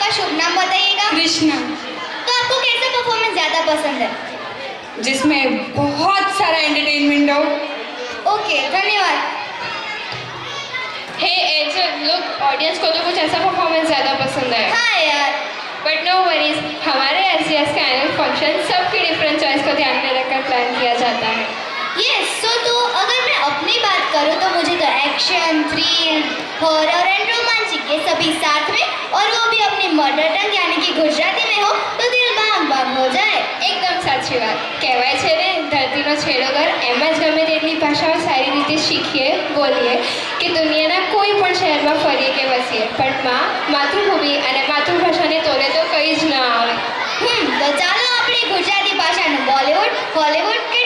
आपका शुभ नाम बताइएगा। कृष्णा। तो आपको कैसा परफॉर्मेंस ज़्यादा पसंद है? जिसमें बहुत सारा एंटरटेनमेंट हो। ओके, धन्यवाद। हे एजल, लोग ऑडियंस को तो कुछ ऐसा परफॉर्मेंस ज़्यादा पसंद है। हाँ यार। बट नो वरीज, हमारे एससीएस का एनुअल फंक्शन सबकी डिफरेंट चॉइस को ध्यान में रखकर प्लान किया जाता है। यस, तो अगर मैं अपनी बात करूँ तो मुझे तो action, thrill, horror and romantic ये सभी साथ में, और वो भी अपनी मदर टंग यानी कि गुजराती में हो तो दिल बाग बाग हो जाए। એકદમ સાચી વાત કહેવાય છે ને, ધરતીનો છેડો ઘર. એમ જ ગમે તેટલી ભાષાઓ સારી રીતે શીખીએ, બોલીએ કે દુનિયાના કોઈ પણ શહેરમાં ફરીએ કે વસીએ, પણ માતૃભૂમિ અને માતૃભાષાને તોલે તો કંઈ જ ના આવે. તો ચાલો આપણે ગુજરાતી ભાષાનું બોલિવૂડ, હોલિવૂડ કે